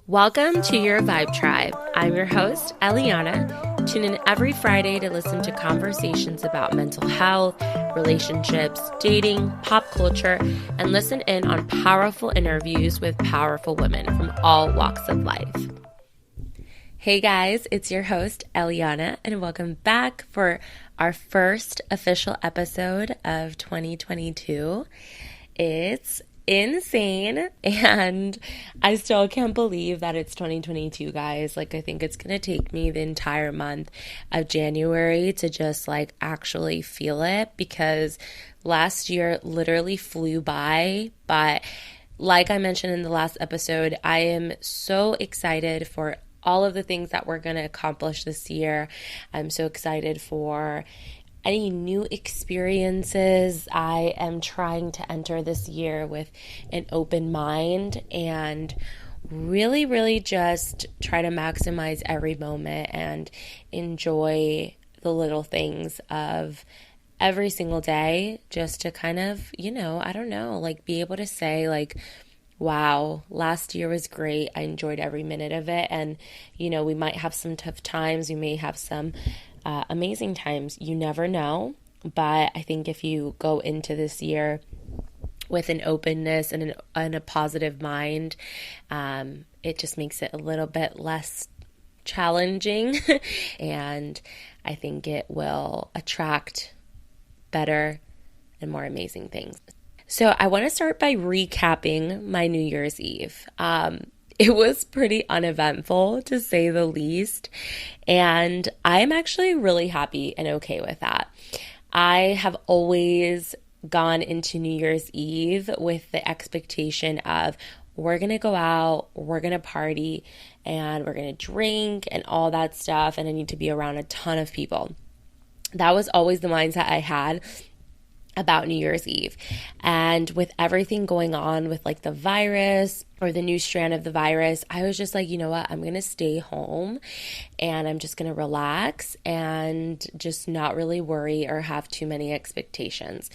Welcome to your Vibe Tribe. I'm your host, Eliana. Tune in every Friday to listen to conversations about mental health, relationships, dating, pop culture, and listen in on powerful interviews with powerful women from all walks of life. Hey guys, it's your host, Eliana, and welcome back for our first official episode of 2022. It's insane, and I still can't believe that it's 2022, guys. I think it's gonna take me the entire month of January to just actually feel it, because last year literally flew by. But like I mentioned in the last episode, I am so excited for all of the things that we're gonna accomplish this year. I'm so excited for any new experiences. I am trying to enter this year with an open mind and really just try to maximize every moment and enjoy the little things of every single day, just to kind of, be able to say wow, last year was great. I enjoyed every minute of it. And, we might have some tough times. We may have some amazing times. You never know. But I think if you go into this year with an openness and a positive mind, it just makes it a little bit less challenging. And I think it will attract better and more amazing things. So I want to start by recapping my New Year's Eve. It was pretty uneventful, to say the least, and I'm actually really happy and okay with that. I have always gone into New Year's Eve with the expectation of, we're going to go out, we're going to party, and we're going to drink and all that stuff, and I need to be around a ton of people. That was always the mindset I had about New Year's Eve. And with everything going on with the virus or the new strand of the virus, I was just you know what, I'm going to stay home and I'm just going to relax and just not really worry or have too many expectations.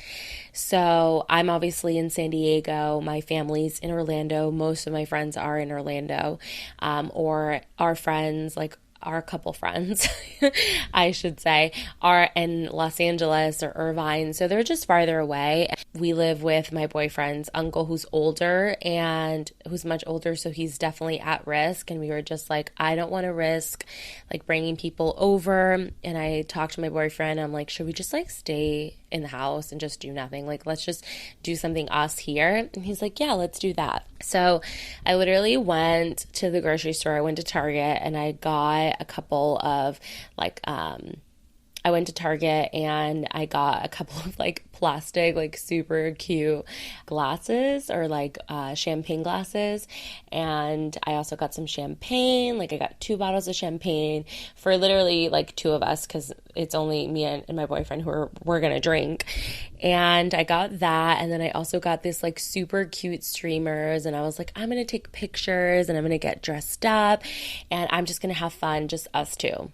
So I'm obviously in San Diego. My family's in Orlando. Most of my friends are in Orlando, or our friends, our couple friends, I should say, are in Los Angeles or Irvine. So they're just farther away. We live with my boyfriend's uncle, who's older and who's much older. So he's definitely at risk. And we were just I don't want to risk bringing people over. And I talked to my boyfriend. I'm should we just stay in the house and just do nothing? Let's just do something us here. And he's yeah, let's do that. So I literally went to the grocery store. I went to Target and I got a couple of I went to Target and I got a couple of plastic, super cute glasses, or champagne glasses. And I also got some champagne. I got 2 bottles of champagne for literally two of us, because it's only me and my boyfriend who we're going to drink. And I got that. And then I also got this super cute streamers. And I was I'm going to take pictures and I'm going to get dressed up and I'm just going to have fun, just us two.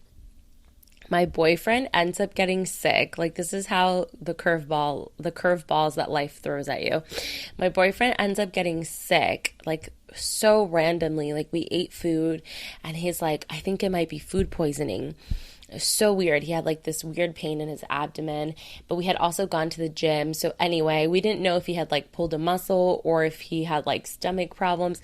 My boyfriend ends up getting sick. This is how the curveballs that life throws at you. My boyfriend ends up getting sick, so randomly. We ate food and he's I think it might be food poisoning. So weird. He had this weird pain in his abdomen, but we had also gone to the gym. So anyway, we didn't know if he had pulled a muscle or if he had stomach problems.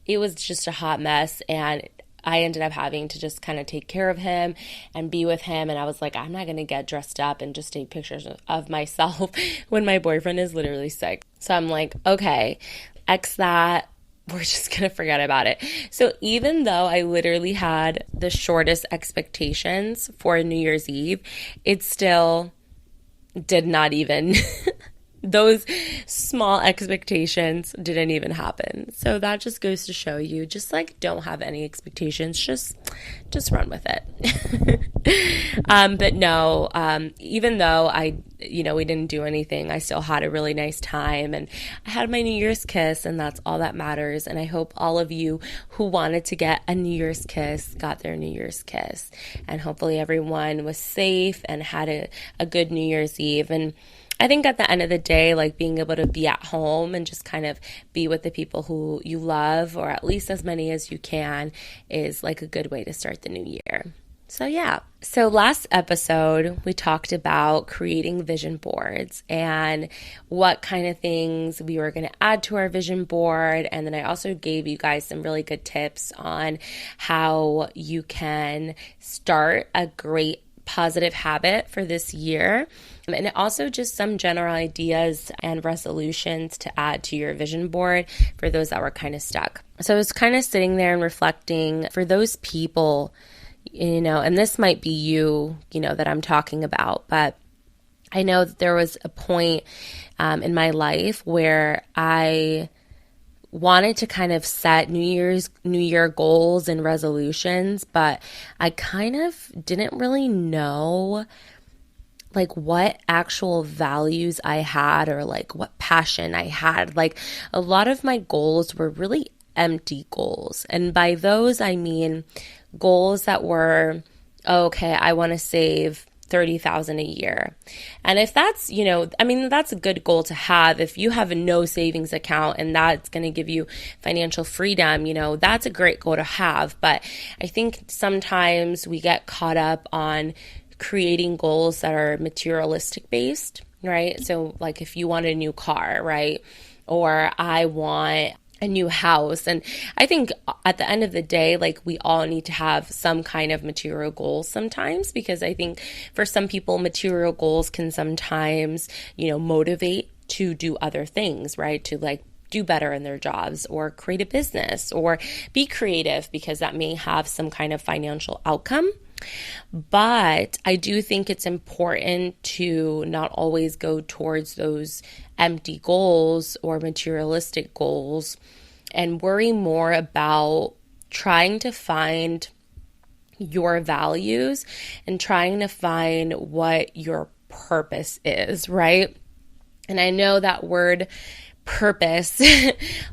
It was just a hot mess, and I ended up having to just kind of take care of him and be with him. And I was I'm not going to get dressed up and just take pictures of myself when my boyfriend is literally sick. So I'm okay, X that. We're just going to forget about it. So even though I literally had the shortest expectations for New Year's Eve, it still did not even those small expectations didn't even happen. So that just goes to show you, just don't have any expectations, just run with it. But no, even though we didn't do anything, I still had a really nice time, and I had my New Year's kiss, and that's all that matters. And I hope all of you who wanted to get a New Year's kiss got their New Year's kiss, and hopefully everyone was safe and had a good New Year's Eve. And I think at the end of the day, like being able to be at home and just kind of be with the people who you love, or at least as many as you can, is like a good way to start the new year. So yeah. So last episode, we talked about creating vision boards and what kind of things we were going to add to our vision board. And then I also gave you guys some really good tips on how you can start a great positive habit for this year. And also just some general ideas and resolutions to add to your vision board for those that were kind of stuck. So I was kind of sitting there and reflecting for those people, and this might be you, that I'm talking about, but I know that there was a point in my life where I wanted to kind of set New Year goals and resolutions, but I kind of didn't really know like what actual values I had or like what passion I had. Like a lot of my goals were really empty goals. And by those, I mean goals that were, okay, I want to save $30,000 a year. And if that's, that's a good goal to have. If you have a no savings account and that's going to give you financial freedom, that's a great goal to have. But I think sometimes we get caught up on creating goals that are materialistic based, right? So like if you want a new car, right? Or I want a new house. And I think at the end of the day, like we all need to have some kind of material goals sometimes, because I think for some people, material goals can sometimes, motivate to do other things, right? To like do better in their jobs or create a business or be creative, because that may have some kind of financial outcome. But I do think it's important to not always go towards those empty goals or materialistic goals and worry more about trying to find your values and trying to find what your purpose is, right? And I know that word purpose,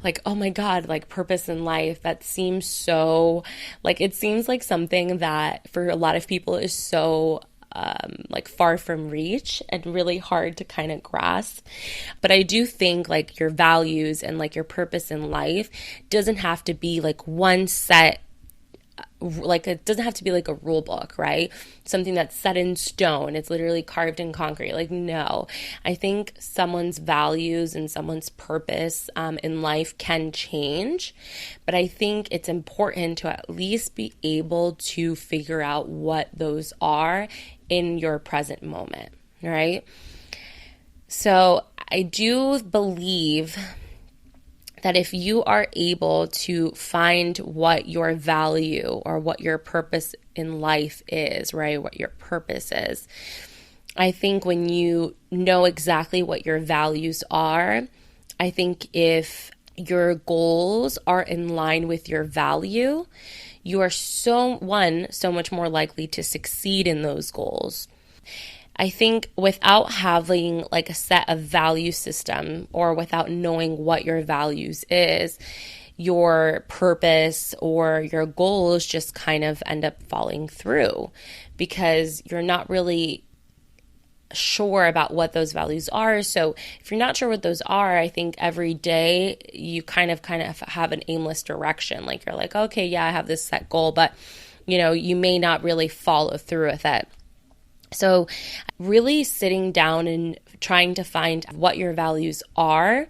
like, oh my God, like purpose in life, that seems so, like, it seems like something that for a lot of people is so like far from reach and really hard to kind of grasp. But I do think like your values and like your purpose in life doesn't have to be like one set, like it doesn't have to be like a rule book, right? Something that's set in stone. It's literally carved in concrete. Like, no, I think someone's values and someone's purpose in life can change, but I think it's important to at least be able to figure out what those are in your present moment, right? So I do believe that if you are able to find what your value or what your purpose in life is, right, what your purpose is, I think when you know exactly what your values are, I think if your goals are in line with your value, you are so much more likely to succeed in those goals. I think without having like a set of value system or without knowing what your values is, your purpose or your goals just kind of end up falling through because you're not really sure about what those values are. So if you're not sure what those are, I think every day you kind of have an aimless direction. Like you're like, okay, yeah, I have this set goal, but you may not really follow through with it. So really sitting down and trying to find what your values are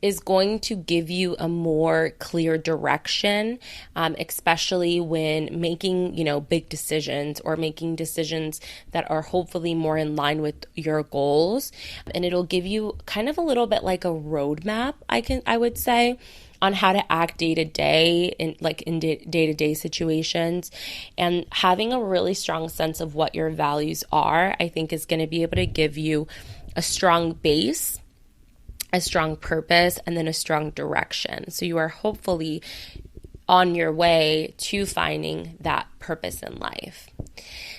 is going to give you a more clear direction, especially when making, big decisions or making decisions that are hopefully more in line with your goals. And it'll give you kind of a little bit like a roadmap, I would say, on how to act day to day in day-to-day situations. And having a really strong sense of what your values are, I think is going to be able to give you a strong base, a strong purpose, and then a strong direction. So you are hopefully on your way to finding that purpose in life.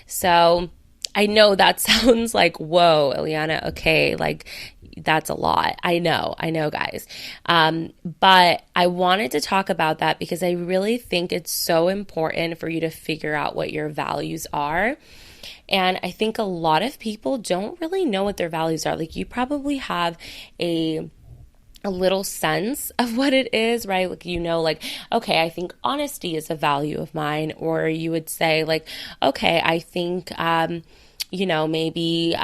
So I know that sounds like, whoa, Eliana, okay, like that's a lot. I know, guys. But I wanted to talk about that because I really think it's so important for you to figure out what your values are. And I think a lot of people don't really know what their values are. Like, you probably have a little sense of what it is, right? Like, like, okay, I think honesty is a value of mine. Or you would say, like, okay, I think, maybe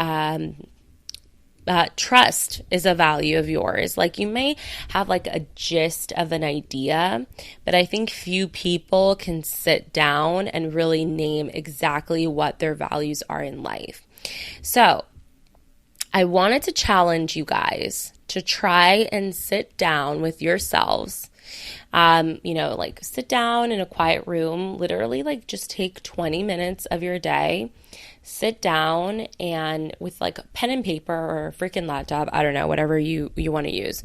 trust is a value of yours. Like, you may have like a gist of an idea, but I think few people can sit down and really name exactly what their values are in life. So I wanted to challenge you guys to try and sit down with yourselves. Like, sit down in a quiet room, literally, like, just take 20 minutes of your day, sit down, and with like a pen and paper or a freaking laptop, I don't know, whatever you want to use,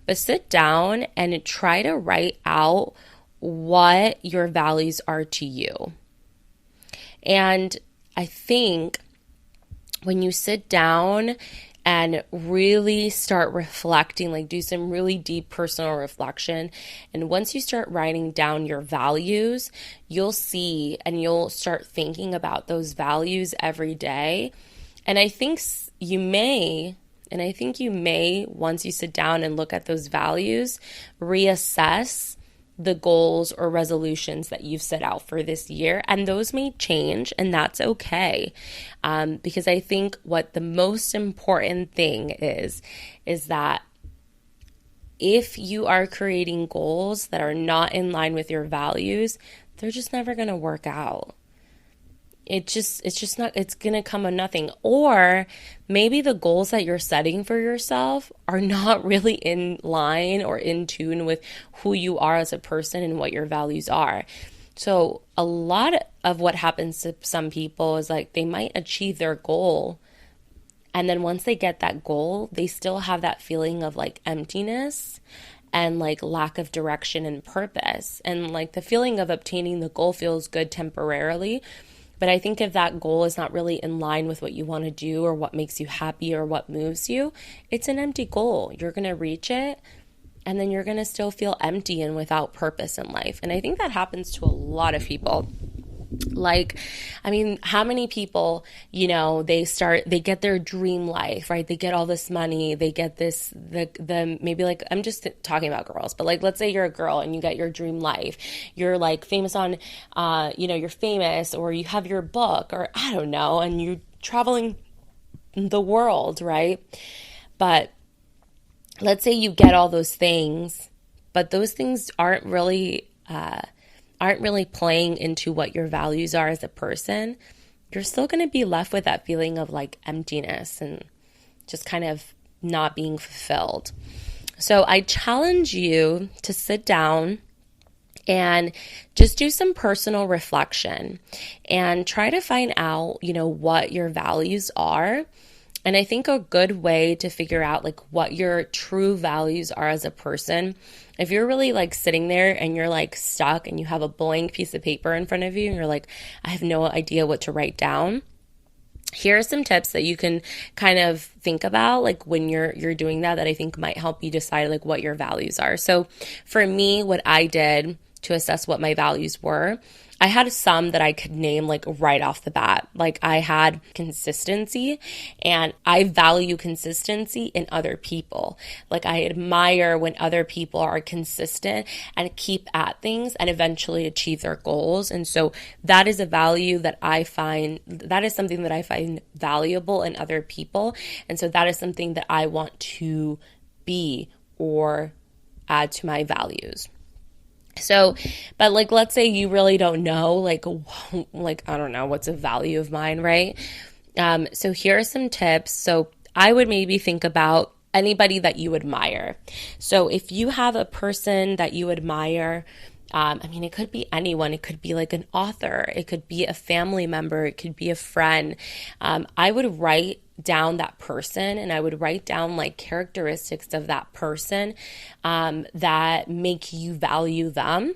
but sit down and try to write out what your values are to you. And I think when you sit down and really start reflecting, like, do some really deep personal reflection, and once you start writing down your values, you'll see and you'll start thinking about those values every day. And I think you may, once you sit down and look at those values, reassess the goals or resolutions that you've set out for this year. And those may change, and that's okay. Because I think what the most important thing is that if you are creating goals that are not in line with your values, they're just never going to work out. It's just not, it's going to come of nothing. Or maybe the goals that you're setting for yourself are not really in line or in tune with who you are as a person and what your values are. So a lot of what happens to some people is, like, they might achieve their goal, and then once they get that goal, they still have that feeling of like emptiness and like lack of direction and purpose. And like, the feeling of obtaining the goal feels good temporarily, but I think if that goal is not really in line with what you want to do or what makes you happy or what moves you, it's an empty goal. You're going to reach it, and then you're going to still feel empty and without purpose in life. And I think that happens to a lot of people. Like, I mean, how many people, they get their dream life, right? They get all this money, they get this, maybe, like, I'm just talking about girls, but like, let's say you're a girl and you get your dream life. You're like famous on, you're famous, or you have your book, or I don't know, and you're traveling the world, right? But let's say you get all those things, but those things aren't really playing into what your values are as a person. You're still going to be left with that feeling of like emptiness and just kind of not being fulfilled. So I challenge you to sit down and just do some personal reflection and try to find out, what your values are. And I think a good way to figure out like what your true values are as a person, if you're really like sitting there and you're like stuck and you have a blank piece of paper in front of you and you're like, I have no idea what to write down, here are some tips that you can kind of think about, like when you're doing that I think might help you decide like what your values are. So for me, what I did to assess what my values were, I had some that I could name like right off the bat. Like, I had consistency, and I value consistency in other people. Like, I admire when other people are consistent and keep at things and eventually achieve their goals. And so that is a value that that is something that I find valuable in other people. And so that is something that I want to be or add to my values. So, but like, let's say you really don't know, like, I don't know, what's a value of mine, right? So here are some tips. So I would maybe think about anybody that you admire. So if you have a person that you admire, it could be anyone. It could be like an author. It could be a family member. It could be a friend. I would write down that person, and I would write down like characteristics of that person that make you value them.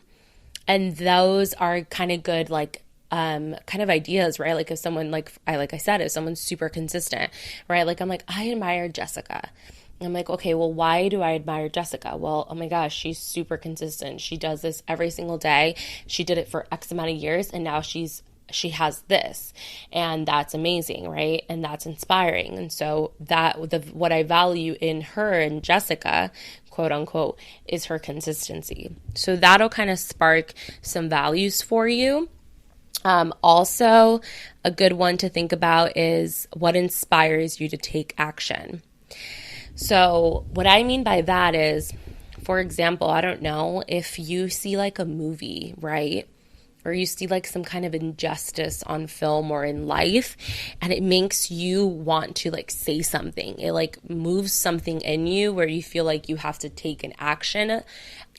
And those are kind of good, like kind of ideas, right? Like if someone, like I said, if someone's super consistent, right? Like I'm like, I admire Jessica. I'm like, okay, well, why do I admire Jessica? Well, oh my gosh, she's super consistent. She does this every single day. She did it for X amount of years, and now she's she has this, and that's amazing, right? And that's inspiring. And so what I value in her and Jessica, quote unquote, is her consistency. So that'll kind of spark some values for you. Also, a good one to think about is what inspires you to take action. So what I mean by that is, for example, I don't know, if you see like a movie, right? Or you see like some kind of injustice on film or in life, and it makes you want to like say something. It like moves something in you where you feel like you have to take an action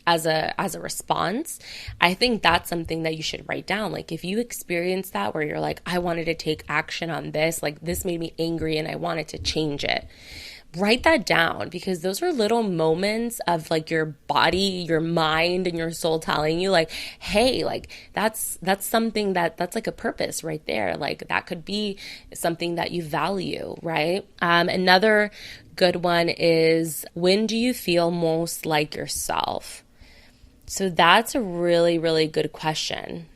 as a response. I think that's something that you should write down. Like if you experience that where you're like, I wanted to take action on this, like this made me angry and I wanted to change it. Write that down, because those are little moments of like your body, your mind, and your soul telling you like, hey, like that's something that's like a purpose right there. Like that could be something that you value, right? Another good one is, when do you feel most like yourself? So that's a really, really good question.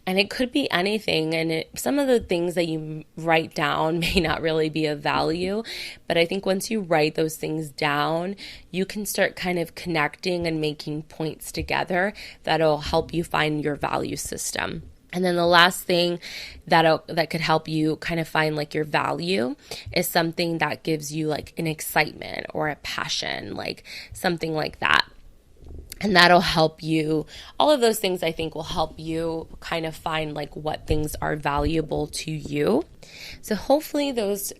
And it could be anything. And some of the things that you write down may not really be of value. But I think once you write those things down, you can start kind of connecting and making points together that'll help you find your value system. And then the last thing that could help you kind of find like your value is something that gives you like an excitement or a passion, like something like that. And that'll help you. All of those things I think will help you kind of find like what things are valuable to you. So hopefully those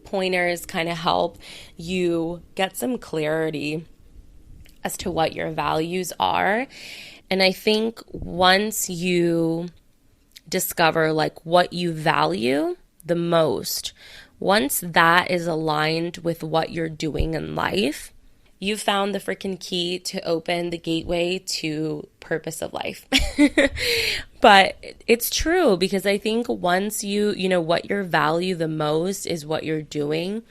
pointers kind of help you get some clarity as to what your values are. And I think once you discover like what you value the most, once that is aligned with what you're doing in life, you found the freaking key to open the gateway to purpose of life. But it's true, because I think once you know what your value the most is what you're doing,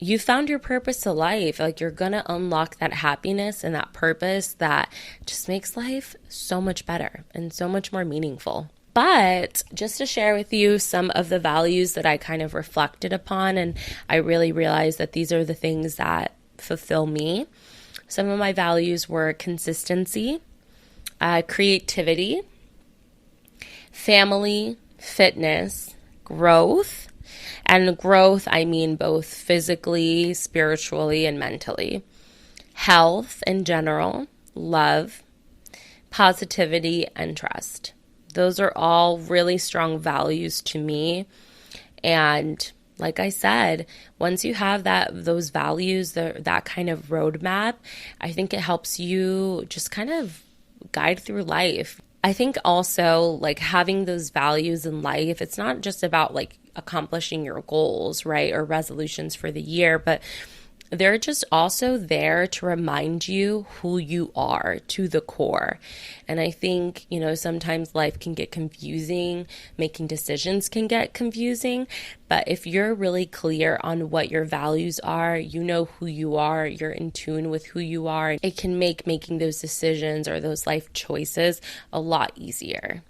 you found your purpose to life. Like you're going to unlock that happiness and that purpose that just makes life so much better and so much more meaningful. But just to share with you some of the values that I kind of reflected upon, and I really realized that these are the things that fulfill me. Some of my values were consistency, creativity, family, fitness, growth. And growth, I mean both physically, spiritually, and mentally. Health in general, love, positivity, and trust. Those are all really strong values to me. And like I said, once you have those values, that kind of roadmap, I think it helps you just kind of guide through life. I think also like having those values in life, it's not just about like accomplishing your goals, right, or resolutions for the year, but they're just also there to remind you who you are to the core. And I think, sometimes life can get confusing, making decisions can get confusing, but if you're really clear on what your values are, you know who you are, you're in tune with who you are, it can make making those decisions or those life choices a lot easier.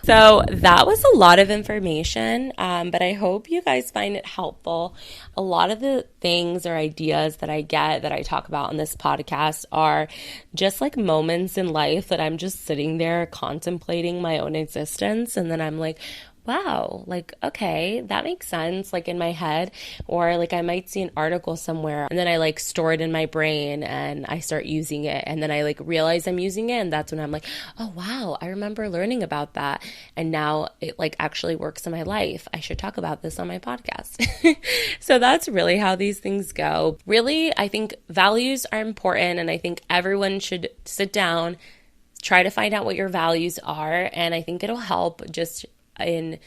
So that was a lot of information, but I hope you guys find it helpful. A lot of the things or ideas that I get that I talk about on this podcast are just like moments in life that I'm just sitting there contemplating my own existence, and then I'm like, wow, like, okay, that makes sense, like in my head. Or like I might see an article somewhere and then I like store it in my brain and I start using it, and then I like realize I'm using it, and that's when I'm like, oh wow, I remember learning about that, and now it like actually works in my life. I should talk about this on my podcast. So that's really how these things go. Really, I think values are important, and I think everyone should sit down, try to find out what your values are, and I think it'll help just in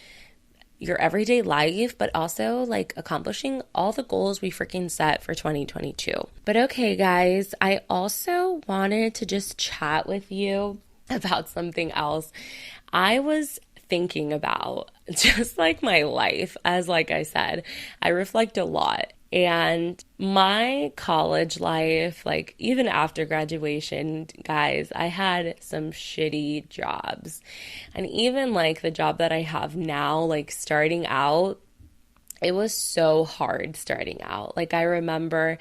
your everyday life, but also like accomplishing all the goals we freaking set for 2022. But okay, guys, I also wanted to just chat with you about something else. I was thinking about just like my life, as like I said, I reflect a lot. And my college life, like even after graduation, guys, I had some shitty jobs. And even like the job that I have now, like starting out, it was so hard starting out. Like I remember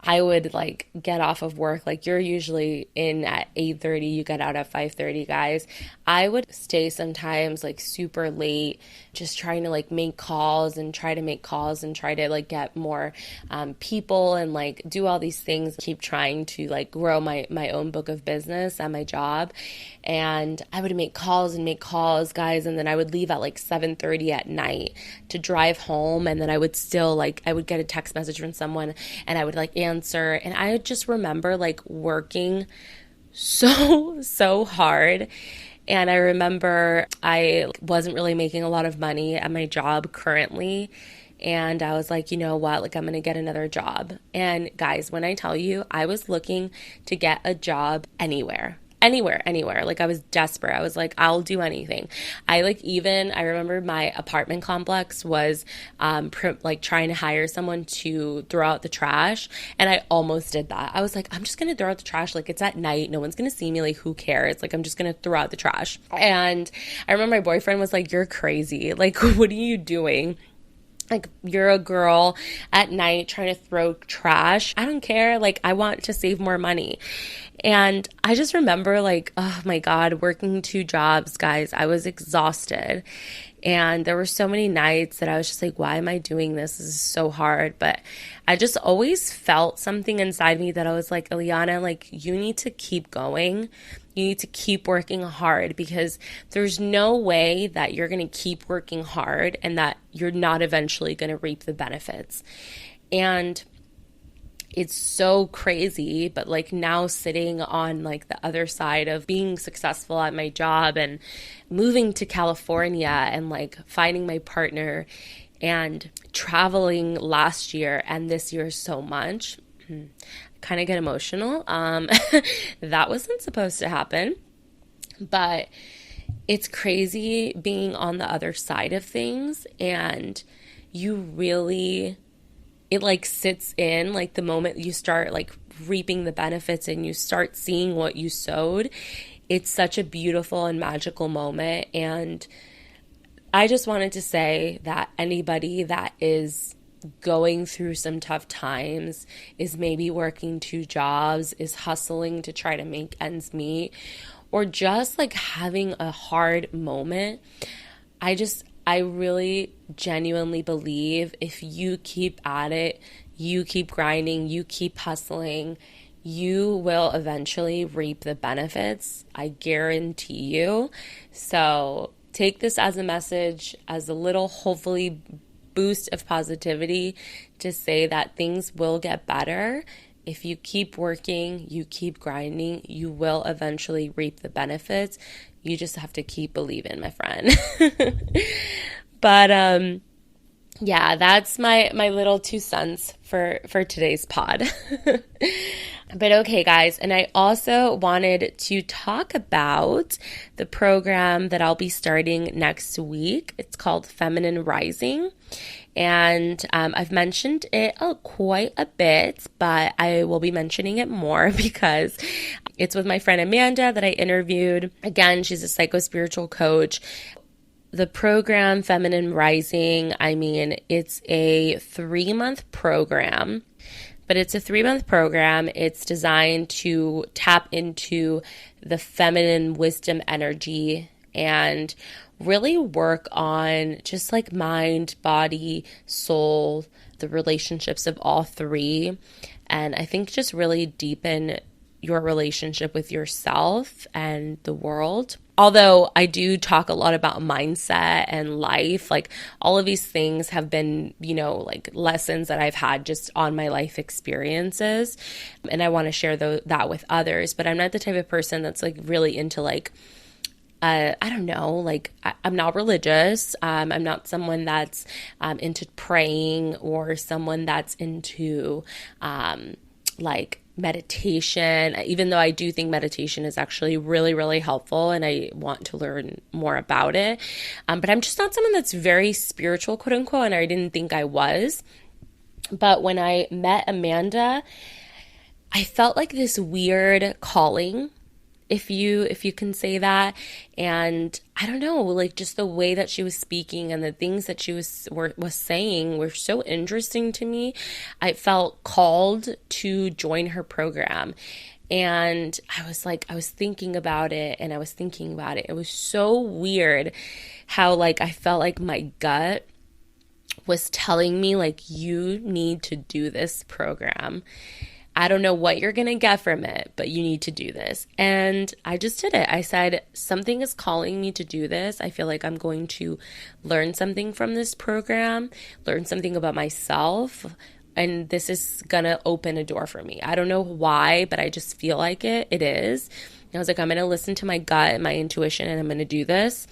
I would like get off of work, like you're usually in at 8:30, you get out at 5:30, guys. I would stay sometimes like super late, just trying to like make calls and try to make calls and try to like get more people and like do all these things, keep trying to like grow my own book of business at my job. And I would make calls and make calls, guys, and then I would leave at like 7:30 at night to drive home, and then I would still like I would get a text message from someone and I would like answer, and I just remember like working so hard. And I remember I wasn't really making a lot of money at my job currently. And I was like, you know what, like I'm going to get another job. And guys, when I tell you, I was looking to get a job anywhere. Like I was desperate. I was like, I'll do anything. I remember my apartment complex was like trying to hire someone to throw out the trash. And I almost did that. I was like, I'm just going to throw out the trash. Like it's at night. No one's going to see me. Like who cares? Like I'm just going to throw out the trash. And I remember my boyfriend was like, you're crazy. Like, what are you doing? Like, you're a girl at night trying to throw trash. I don't care. Like, I want to save more money. And I just remember like, oh my God, working 2 jobs, guys. I was exhausted. And there were so many nights that I was just like, why am I doing this? This is so hard. But I just always felt something inside me that I was like, Eliana, like you need to keep going. You need to keep working hard, because there's no way that you're going to keep working hard and that you're not eventually going to reap the benefits. And it's so crazy, but like now sitting on like the other side of being successful at my job and moving to California and like finding my partner and traveling last year and this year so much, kind of get emotional. That wasn't supposed to happen, but it's crazy being on the other side of things, and it like sits in like the moment you start like reaping the benefits and you start seeing what you sowed. It's such a beautiful and magical moment. And I just wanted to say that anybody that is going through some tough times, is maybe working 2 jobs, is hustling to try to make ends meet, or just like having a hard moment, I really genuinely believe if you keep at it, you keep grinding, you keep hustling, you will eventually reap the benefits. I guarantee you. So take this as a message, as a little, hopefully, boost of positivity to say that things will get better. If you keep working, you keep grinding, you will eventually reap the benefits. You just have to keep believing, my friend. But yeah, that's my little 2 cents for today's pod. But okay, guys, and I also wanted to talk about the program that I'll be starting next week. It's called Feminine Rising. And I've mentioned it quite a bit, but I will be mentioning it more because it's with my friend Amanda that I interviewed. Again, she's a psycho-spiritual coach. The program, Feminine Rising, I mean, it's a 3-month program. But it's a 3-month program. It's designed to tap into the feminine wisdom energy and really work on just like mind, body, soul, the relationships of all 3. And I think just really deepen your relationship with yourself and the world. Although I do talk a lot about mindset and life, like all of these things have been, like lessons that I've had just on my life experiences. And I want to share that with others. But I'm not the type of person that's like really into like, I don't know, like I'm not religious. I'm not someone that's into praying or someone that's into like meditation, even though I do think meditation is actually really, really helpful and I want to learn more about it. But I'm just not someone that's very spiritual, quote unquote, and I didn't think I was. But when I met Amanda, I felt like this weird calling, if you can say that. And I don't know, like just the way that she was speaking and the things that she was saying were so interesting to me. I felt called to join her program. And I was thinking about it and I was thinking about it. It was so weird how like I felt like my gut was telling me like, you need to do this program. I don't know what you're going to get from it, but you need to do this. And I just did it. I said, something is calling me to do this. I feel like I'm going to learn something from this program, learn something about myself, and this is going to open a door for me. I don't know why, but I just feel like it is. And I was like, I'm going to listen to my gut and my intuition, and I'm going to do this.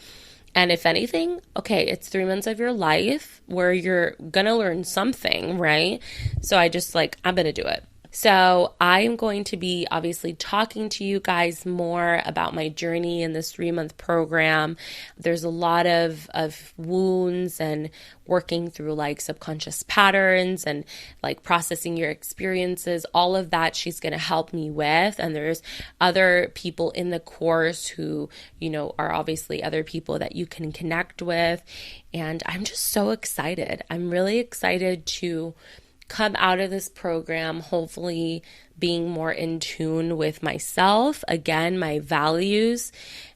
And if anything, okay, it's 3 months of your life where you're going to learn something, right? So I just I'm going to do it. So I am going to be obviously talking to you guys more about my journey in this 3-month program. There's a lot of wounds and working through like subconscious patterns and like processing your experiences. All of that she's going to help me with. And there's other people in the course who, are obviously other people that you can connect with. And I'm just so excited. I'm really excited to come out of this program, hopefully being more in tune with myself, again, my values,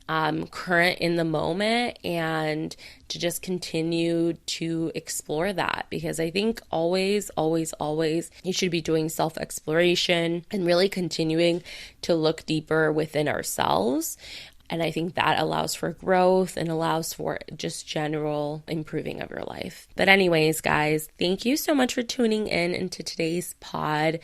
current in the moment, and to just continue to explore that, because I think always you should be doing self-exploration and really continuing to look deeper within ourselves. And I think that allows for growth and allows for just general improving of your life. But anyways, guys, thank you so much for tuning in into today's pod.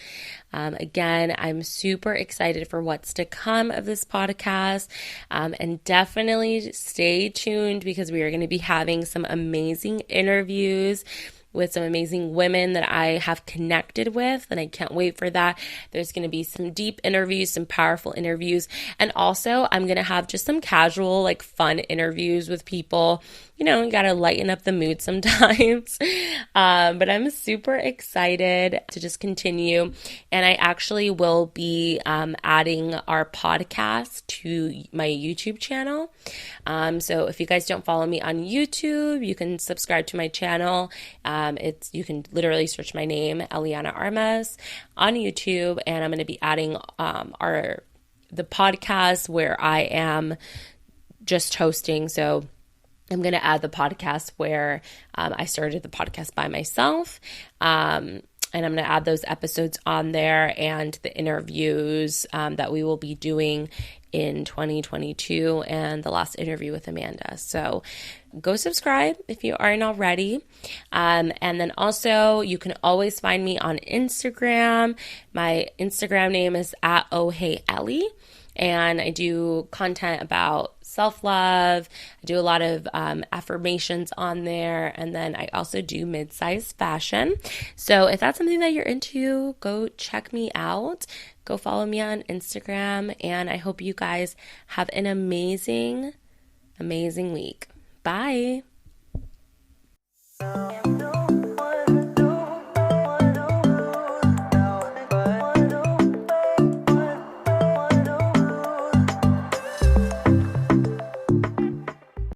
Again, I'm super excited for what's to come of this podcast. And definitely stay tuned, because we are going to be having some amazing interviews with some amazing women that I have connected with, and I can't wait for that. There's going to be some deep interviews, some powerful interviews, and also I'm going to have just some casual, fun interviews with people. You got to lighten up the mood sometimes. But I'm super excited to just continue, and I actually will be adding our podcast to my YouTube channel. So if you guys don't follow me on YouTube, you can subscribe to my channel. You can literally search my name, Eliana Armas, on YouTube, and I'm going to be adding the podcast where I am just hosting. So I'm going to add the podcast where I started the podcast by myself. And I'm going to add those episodes on there and the interviews that we will be doing in 2022 and the last interview with Amanda. So go subscribe if you aren't already. And then also you can always find me on Instagram. My Instagram name is @oheyellie. And I do content about self-love. I do a lot of affirmations on there. And then I also do mid-size fashion. So if that's something that you're into, go check me out. Go follow me on Instagram. And I hope you guys have an amazing, amazing week. Bye.